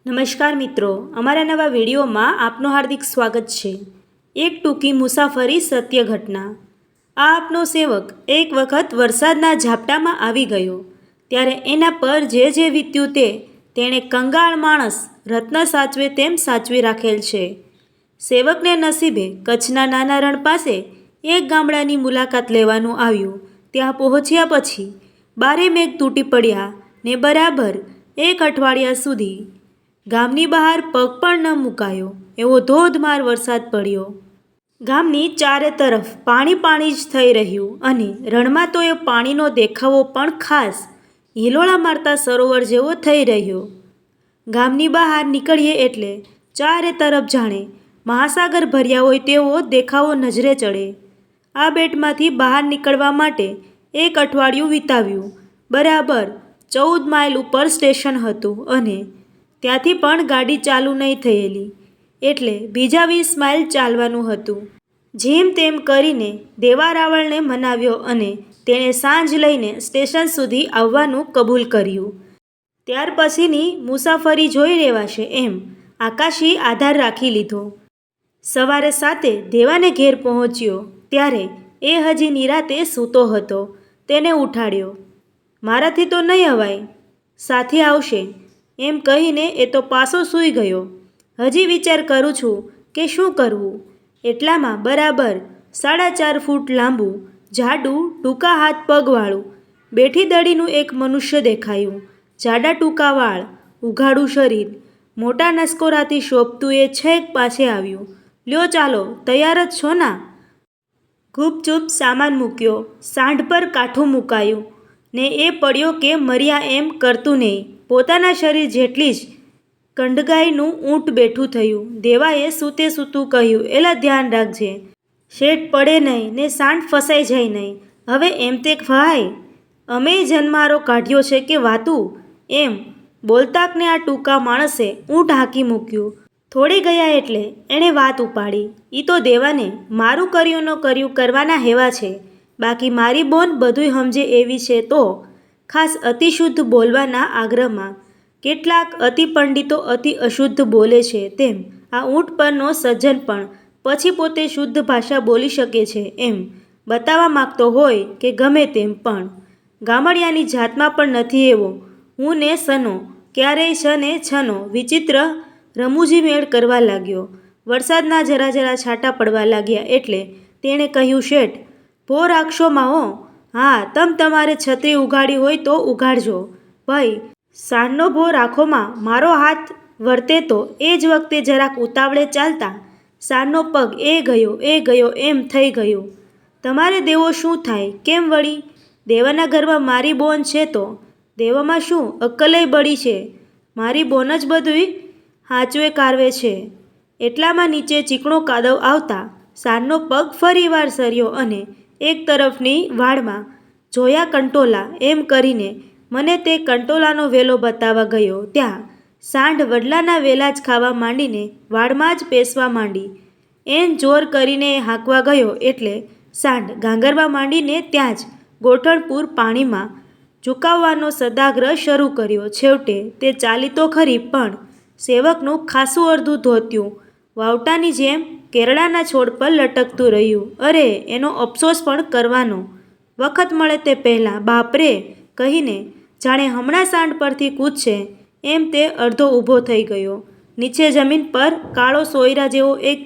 નમસ્કાર મિત્રો, અમારા નવા વિડીયોમાં આપનું હાર્દિક સ્વાગત છે। એક ટૂંકી મુસાફરી સત્ય ઘટના। આ આપનો સેવક એક વખત વરસાદના ઝાપટામાં આવી ગયો, ત્યારે એના પર જે વીત્યું તે તેણે કંગાળ માણસ રત્ન સાચવે તેમ સાચવી રાખેલ છે। સેવકને નસીબે કચ્છના નાના રણ પાસે એક ગામડાની મુલાકાત લેવાનું આવ્યું। ત્યાં પહોંચ્યા પછી બારે મેઘ તૂટી પડ્યા ને બરાબર એક અઠવાડિયા સુધી ગામની બહાર પગ પણ ન મુકાયો એવો ધોધમાર વરસાદ પડ્યો। ગામની ચારે તરફ પાણી જ થઈ રહ્યું અને રણમાં તો એ પાણીનો દેખાવો પણ ખાસ હિલોળા મારતા સરોવર જેવો થઈ રહ્યો। ગામની બહાર નીકળીએ એટલે ચારે તરફ જાણે મહાસાગર ભર્યા હોય તેવો દેખાવો નજરે ચડે। આ બેટમાંથી બહાર નીકળવા માટે એક અઠવાડિયું વિતાવ્યું। બરાબર 14 માઇલ ઉપર સ્ટેશન હતું અને ત્યાંથી પણ ગાડી ચાલુ નહીં થયેલી, એટલે બીજા 20 માઇલ ચાલવાનું હતું। જેમ તેમ કરીને દેવા રાવળને મનાવ્યો અને તેણે સાંજ લઈને સ્ટેશન સુધી આવવાનું કબૂલ કર્યું। ત્યાર પછીની મુસાફરી જોઈ લેવાશે એમ આકાશી આધાર રાખી લીધો। સવારે 7 દેવાને ઘેર પહોંચ્યો ત્યારે એ હજી નિરાતે સૂતો હતો। તેને ઉઠાડ્યો। મારાથી તો નહીં અવાય, સાથી આવશે એમ કહીને એ તો પાછો સૂઈ ગયો। હજી વિચાર કરું છું કે શું કરવું, એટલામાં બરાબર 4.5 ફૂટ લાંબુ, જાડું, ટૂંકા હાથ પગવાળું, બેઠી દડીનું એક મનુષ્ય દેખાયું। જાડા ટૂંકા વાળ, ઉઘાડું શરીર, મોટા નસકોરાથી શોભતું એ છેક પાછે આવ્યું। લ્યો ચાલો, તૈયાર જ છો ના? ગુપચુપ સામાન મૂક્યો, સાંઢ પર કાઠું મુકાયું ને એ પડ્યો કે મર્યા એમ કરતું નહીં પોતાના શરીર જેટલી જ કંડગાઈનું ઊંટ બેઠું થયું। દેવાએ સૂતે સૂતું કહ્યું, એલા ધ્યાન રાખજે, શેઠ પડે નહીં ને સાંઢ ફસાઈ જાય નહીં। હવે એમ તે ભાઈ, અમે જન્મારો કાઢ્યો છે કે વાતું? એમ બોલતાકને આ ટૂંકા માણસે ઊંટ હાંકી મૂક્યું। થોડી ગયા એટલે એણે વાત ઉપાડી, ઈ તો દેવાને મારું કર્યું ન કર્યું કરવાના હેવા છે, બાકી મારી બોન બધુંય સમજે એવી છે તો ખાસ અતિશુદ્ધ બોલવાના આગ્રહમાં કેટલાક અતિ પંડિતો અતિ અશુદ્ધ બોલે છે તેમ આ ઊંટ પરનો સજ્જન પણ પછી પોતે શુદ્ધ ભાષા બોલી શકે છે એમ બતાવવા માગતો હોય કે ગમે તેમ પણ ગામડિયાની જાતમાં પણ નથી એવો હું ને સનો ક્યારેય છને છનો વિચિત્ર રમૂજી મેળ કરવા લાગ્યો। વરસાદના જરા છાંટા પડવા લાગ્યા એટલે તેણે કહ્યું, શેઠ ભો રાખશો માહો? હા, તમારે છત્રી ઉગાડી હોય તો ઉગાડજો ભાઈ, સાંજનો ભો રાખોમાં। મારો હાથ વર્તે તો એ જ વખતે જરાક ઉતાવળે ચાલતા સાંજનો પગ એ ગયો એમ થઈ ગયું। તમારે દેવો શું થાય કેમ વળી? દેવાના ઘરમાં મારી બોન છે તો દેવામાં શું અક્કલેય બળી છે, મારી બોન જ બધુંય હાચવે કારવે છે। એટલામાં નીચે ચીકણો કાદવ આવતા સાંજનો પગ ફરીવાર સર્યો અને એક તરફની વાડમાં જોયા કંટોલા એમ કરીને મને તે કંટોલાનો વેલો બતાવવા ગયો। ત્યાં સાંઢ વડલાના વેલા જ ખાવા માંડીને વાડમાં જ પેસવા માંડી। એન જોર કરીને હાંકવા ગયો એટલે સાંઢ ગાંગરવા માંડીને ત્યાં જ ગોઠણપૂર પાણીમાં ઝુકાવવાનો સદાગ્રહ શરૂ કર્યો। છેવટે તે ચાલી તો ખરી પણ સેવકનું ખાસું અડધું ધોતિયું વાવટાની જેમ કેરડાના છોડ પર લટકતું રહ્યું। અરે, એનો અફસોસ પણ કરવાનો વખત મળે તે પહેલાં બાપરે કહીને જાણે હમણાં સાંઢ પરથી કૂદશે એમ તે અડધો ઊભો થઈ ગયો। નીચે જમીન પર કાળો સોયરા જેવો એક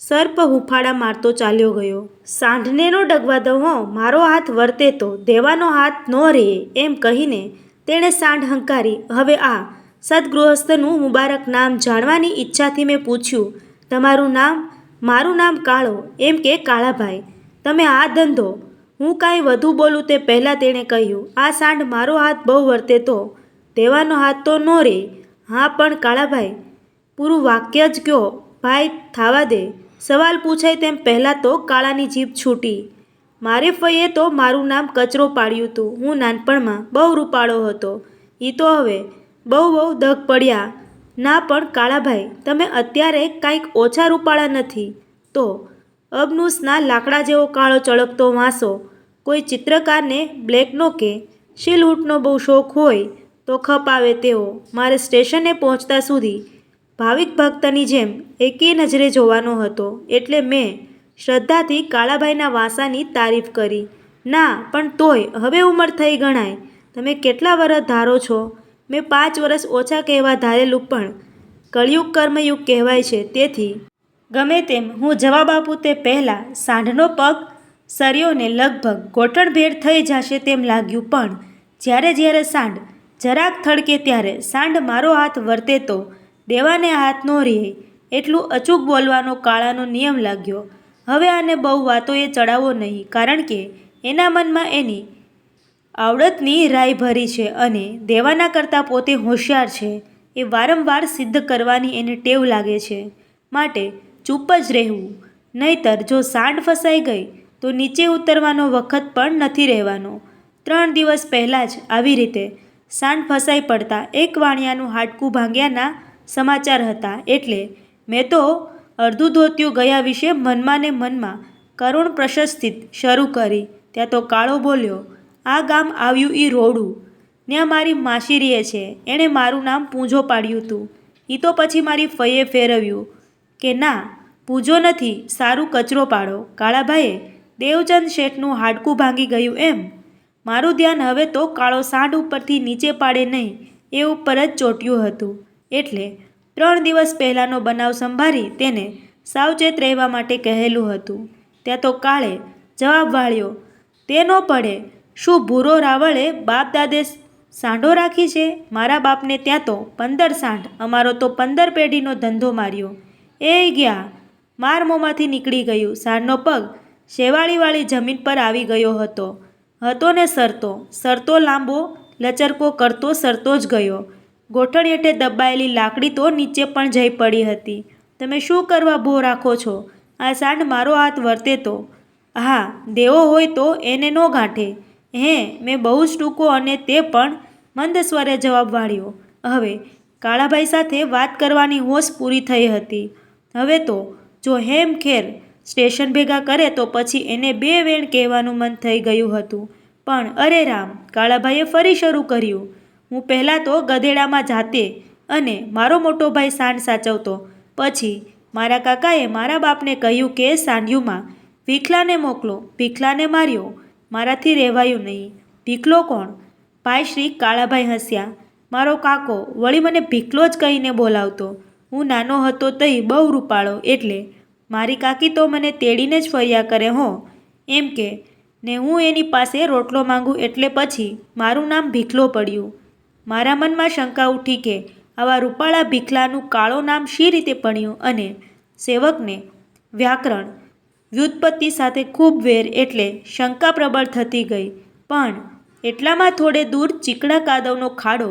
સર્પ હુંફાળા મારતો ચાલ્યો ગયો। સાંઢને નો ડગવા દઉં હો, મારો હાથ વર્તે તો દેવાનો હાથ ન રહે એમ કહીને તેણે સાંઢ હંકારી। હવે આ સદગૃહસ્થનું મુબારક નામ જાણવાની ઈચ્છાથી મેં પૂછ્યું, તમારું નામ? મારું નામ કાળો એમ કે કાળાભાઈ। તમે આ ધંધો? હું કાંઈ વધુ બોલું તે પહેલાં તેણે કહ્યું, આ સાંઢ મારો હાથ બહુ વર્તે તો દેવાનો હાથ તો ન રે। હા પણ કાળાભાઈ, પૂરું વાક્ય જ કયો ભાઈ, થાવા દે। સવાલ પૂછાય તેમ પહેલાં તો કાળાની જીભ છૂટી। મારે ફઈએ તો મારું નામ કચરો પાડ્યું હતું। હું નાનપણમાં બહુ રૂપાળો હતો, ઈ તો હવે બહુ દગ પડ્યા। ના પણ કાળાભાઈ, તમે અત્યારે કાંઈક ઓછા રૂપાળા નથી તો અબનુસના લાકડા જેવો કાળો ચળકતો વાંસો। કોઈ ચિત્રકારને બ્લેકનો કે શીલહૂટનો બહુ શોખ હોય તો ખપ આવે તેવો મારે સ્ટેશને પહોંચતા સુધી ભાવિક ભક્તની જેમ એકી નજરે જોવાનો હતો. એટલે મેં શ્રદ્ધાથી કાળાભાઈના વાંસાની તારીફ કરી. ના, પણ તોય હવે ઉંમર થઈ ગણાય. તમે કેટલા વરસ ધારો છો? મેં 5 વર્ષ ઓછા કહેવા ધારેલું, પણ કળિયુગ કર્મયુગ કહેવાય છે, તેથી ગમે તેમ હું જવાબ આપું તે પહેલાં સાંઢનો પગ સર્યોને લગભગ ગોઠણભેર થઈ જશે તેમ લાગ્યું. પણ જ્યારે સાંઢ જરાક થડકે ત્યારે સાંઢ મારો હાથ વર્તે તો દેવાને હાથ ન રહે એટલું અચૂક બોલવાનો કાળાનો નિયમ લાગ્યો. હવે આને બહુ વાતોએ ચડાવવો નહીં, કારણ કે એના મનમાં એની આવડતની રાઈ ભરી છે અને દેવાના કરતાં પોતે હોશિયાર છે એ વારંવાર સિદ્ધ કરવાની એને ટેવ લાગે છે. માટે ચૂપ જ રહેવું. નહીંતર જો સાંઢ ફસાઈ ગઈ તો નીચે ઉતરવાનો વખત પણ નથી રહેવાનો. 3 દિવસ પહેલાં જ આવી રીતે સાંઢ ફસાઈ પડતા એક વાણિયાનું હાડકું ભાંગ્યાના સમાચાર હતા. એટલે મેં તો અડધું ધોતિયું ગયા વિશે મનમાં ને મનમાં કરુણ પ્રશસ્તિ શરૂ કરી. ત્યાં તો કાળો બોલ્યો, આ ગામ આવ્યું ઈ રોડું, ત્યાં મારી માસી રહે છે. એણે મારું નામ પૂંજો પાડ્યું હતું. એ તો પછી મારી ફઈએ ફેરવ્યું કે ના, પૂંજો નથી, સારું કચરો પાડો. કાળાભાઈએ દેવચંદ શેઠનું હાડકું ભાંગી ગયું એમ? મારું ધ્યાન હવે તો કાળો સાંઢ ઉપરથી નીચે પાડે નહીં એ ઉપર જ ચોંટ્યું હતું. એટલે 3 દિવસ પહેલાંનો બનાવ સંભાળી તેને સાવચેત રહેવા માટે કહેલું હતું. ત્યાં તો કાળે જવાબ વાળ્યો, તે ન પડે. શું ભૂરો રાવળે બાપ દાદે સાંઢો રાખી છે? મારા બાપને ત્યાં તો 15 સાંઢ, અમારો તો 15 પેઢીનો ધંધો માર્યો. એ ગયા, માર મોંમાંથી નીકળી ગયું. સાંઢનો પગ શેવાળીવાળી જમીન પર આવી ગયો હતો ને સરતો લાંબો લચરકો કરતો સરતો જ ગયો. ગોઠણ હેઠે દબાયેલી લાકડી તો નીચે પણ જઈ પડી હતી. તમે શું કરવા ભો રાખો છો? આ સાંઢ મારો હાથ વર્તે તો હા, દેવો હોય તો એને નો ગાંઠે. મેં બહુ જ ટૂંકો અને તે પણ મંદ સ્વરે જવાબ વાળ્યો. હવે કાળાભાઈ સાથે વાત કરવાની હોશ પૂરી થઈ હતી. હવે તો જો હેમખેર સ્ટેશન ભેગા કરે તો પછી એને 2 વેણ કહેવાનું મન થઈ ગયું હતું. પણ અરે રામ, કાળાભાઈએ ફરી શરૂ કર્યું. હું પહેલાં તો ગધેડામાં જાતે અને મારો મોટો ભાઈ સાંઢ સાચવતો. પછી મારા કાકાએ મારા બાપને કહ્યું કે સાંઢિયુંમાં ભીખલાને મોકલો. ભીખલાને માર્યો. મારાથી રહેવાયું નહીં. ભીખલો કોણ? ભાઈ શ્રી કાળાભાઈ હસ્યા. મારો કાકો વળી મને ભીખલો જ કહીને બોલાવતો. હું નાનો હતો તઈ બહુ રૂપાળો, એટલે મારી કાકી તો મને તેડીને જ ફર્યા કરે હો, એમ કે ને હું એની પાસે રોટલો માંગું એટલે પછી મારું નામ ભીખલો પડ્યું. મારા મનમાં શંકા ઉઠી કે આવા રૂપાળા ભીખલાનું કાળો નામ શી રીતે પડ્યું, અને સેવકને વ્યાકરણ વ્યુત્પત્તિ સાથે ખૂબ વેર એટલે શંકા પ્રબળ થતી ગઈ. પણ એટલામાં થોડે દૂર ચીકણા કાદવનો ખાડો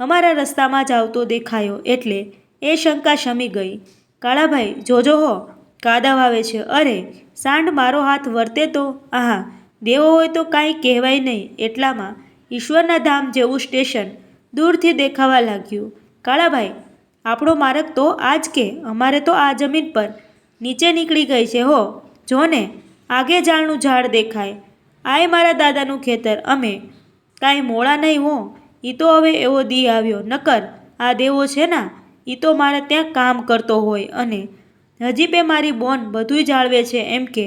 અમારા રસ્તામાં જ આવતો દેખાયો એટલે એ શંકા શમી ગઈ. કાળાભાઈ, જોજો હો, કાદવ આવે છે. અરે, સાંઢ મારો હાથ વર્તે તો આહા, દેવો હોય તો કાંઈ કહેવાય નહીં. એટલામાં ઈશ્વરના ધામ જેવું સ્ટેશન દૂરથી દેખાવા લાગ્યું. કાળાભાઈ, આપણો માર્ગ તો આ જ કે? અમારે તો આ જમીન પર નીચે નીકળી ગઈ છે હો. જો ને, આગે ઝાડનું ઝાડ દેખાય. આય મારા દાદાનું ખેતર. અમે કાંઈ મોળા નહીં હો. એ તો હવે એવો દી આવ્યો. નકર આ દેવો છે ને, એ તો મારે ત્યાં કામ કરતો હોય અને હજી બે મારી બોન બધુંય જાળવે છે. એમ કે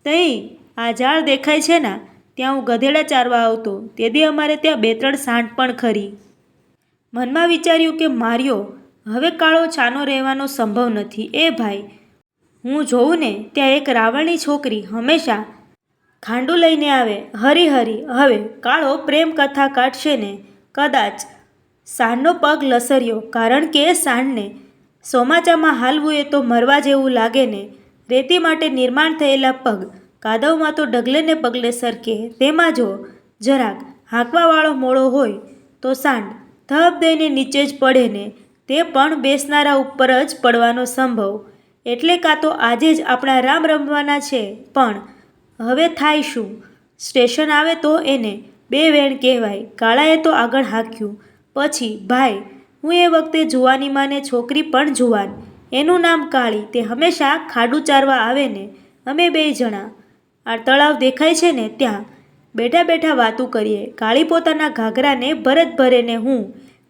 તઈ આ ઝાડ દેખાય છે ને, ત્યાં હું ગધેડા ચારવા આવતો. તેથી અમારે ત્યાં 2-3 સાંઢ પણ ખરી. મનમાં વિચાર્યું કે માર્યો હવે કાળો છાનો રહેવાનો સંભવ નથી. એ ભાઈ, હું જોઉં ને ત્યાં એક રાવણની છોકરી હંમેશા ખાંડું લઈને આવે. હરી હવે કાળો પ્રેમ કથા કાઢશે ને. કદાચ સાંઢનો પગ લસર્યો, કારણ કે સાંઢને ચોમાચામાં હાલવું એ તો મરવા જેવું લાગે ને. રેતી માટે નિર્માણ થયેલા પગ કાદવમાં તો ડગલે ને પગલે સરકે. તેમાં જો જરાક હાંકવાવાળો મોળો હોય તો સાંઢ ધબ દઈને નીચે જ પડે ને, તે પણ બેસનારા ઉપર જ પડવાનો સંભવ. એટલે કાં તો આજે જ આપણા રામ રમવાના છે. પણ હવે થાય શું? સ્ટેશન આવે તો એને 2 વેણ કહેવાય. કાળાએ તો આગળ હાંક્યું. પછી ભાઈ, હું એ વખતે જુવાનીમાં ને છોકરી પણ જુવાન. એનું નામ કાળી. તે હંમેશા ખાડું ચારવા આવે ને અમે 2 જણા આ તળાવ દેખાય છે ને ત્યાં બેઠા બેઠા વાતું કરીએ. કાળી પોતાના ઘાઘરાને ભરત ભરે ને હું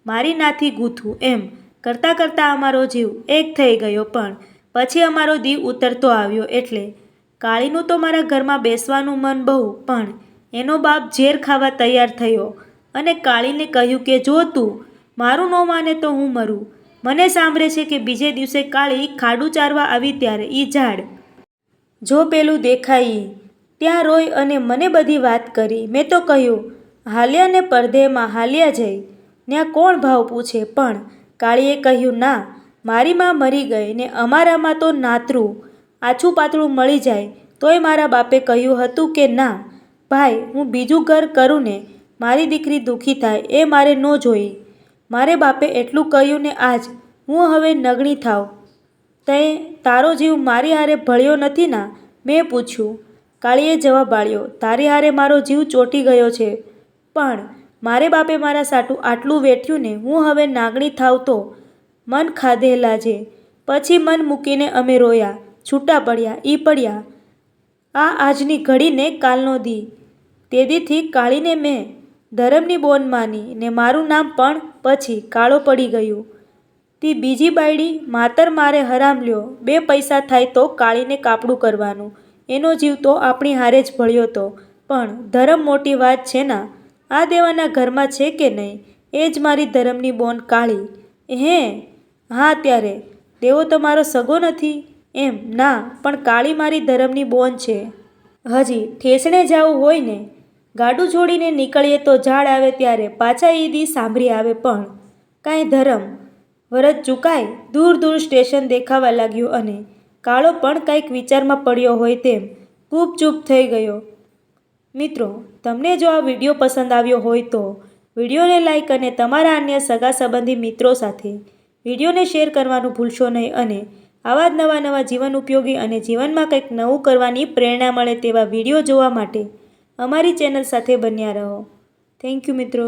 મારી નાથી ગૂંથું એમ કરતાં કરતાં અમારો જીવ એક થઈ ગયો. પણ પછી અમારો દીવ ઉતરતો આવ્યો એટલે કાળીનું તો મારા ઘરમાં બેસવાનું મન બહુ, પણ એનો બાપ ઝેર ખાવા તૈયાર થયો અને કાળીને કહ્યું કે જો તું મારું ન માને તો હું મરું. મને સાંભળે છે કે બીજે દિવસે કાળી ખાડું ચારવા આવી ત્યારે ઈ ઝાડ જો પેલું દેખાઈ ત્યાં રોઈ અને મને બધી વાત કરી. મેં તો કહ્યું હાલ્યા ને પરધેમાં હાલ્યા જઈ, ત્યાં કોણ ભાવ પૂછે. પણ કાળીએ કહ્યું ના, મારી માં મરી ગઈ ને અમારામાં તો નાતરું આછું પાતળું મળી જાય. તોય મારા બાપે કહ્યું હતું કે ના ભાઈ, હું બીજું ઘર કરું ને મારી દીકરી દુઃખી થાય એ મારે ન જોઈ. મારે બાપે એટલું કહ્યું ને આજ હું હવે નગણી થાવ. તે તારો જીવ મારી હારે ભળ્યો નથી ના? મેં પૂછ્યું. કાળીએ જવાબ આપ્યો તારી હારે મારો જીવ ચોંટી ગયો છે, પણ મારે બાપે મારા સાટું આટલું વેઠ્યું ને હું હવે નાગણી થાવ તો મન ખાધેલા છે. પછી મન મૂકીને અમે રોયા, છૂટા પડ્યા. ઈ પડ્યા આ આજની ઘડીને કાલનો દી. તે દીથી કાળીને મેં ધરમની બોન માની ને મારું નામ પણ પછી કાળો પડી ગયું. તી બીજી બાયડી માતર મારે હરામ લ્યો. 2 પૈસા થાય તો કાળીને કાપડું કરવાનું. એનો જીવ તો આપણી હારે જ ભળ્યો તો. પણ ધરમ મોટી વાત છે ના. આ દેવાના ઘરમાં છે કે નહીં? એ જ મારી ધરમની બોન કાળી. હે હા, ત્યારે દેવો તમારો સગો નથી એમ? ના, પણ કાળી મારી ધરમની બોન છે. હજી ઠેસણે જવું હોય ને ગાડું છોડીને નીકળીએ તો ઝાડ આવે ત્યારે પાછા ઈદી સાંભળી આવે. પણ કાંઈ ધરમ વરત ચૂકાય. દૂર દૂર સ્ટેશન દેખાવા લાગ્યું અને કાળો પણ કંઈક વિચારમાં પડ્યો હોય તેમ ગુપચૂપ થઈ ગયો. મિત્રો, તમને જો આ વિડીયો પસંદ આવ્યો હોય તો વિડીયોને લાઈક અને તમારા અન્ય સગા સંબંધી મિત્રો સાથે વિડીયોને શેર કરવાનું ભૂલશો નહીં. અને આવા જ નવા જીવન ઉપયોગી અને જીવનમાં કંઈક નવું કરવાની પ્રેરણા મળે તેવા વિડીયો જોવા માટે અમારી ચેનલ સાથે બન્યા રહો. થેન્ક યુ મિત્રો.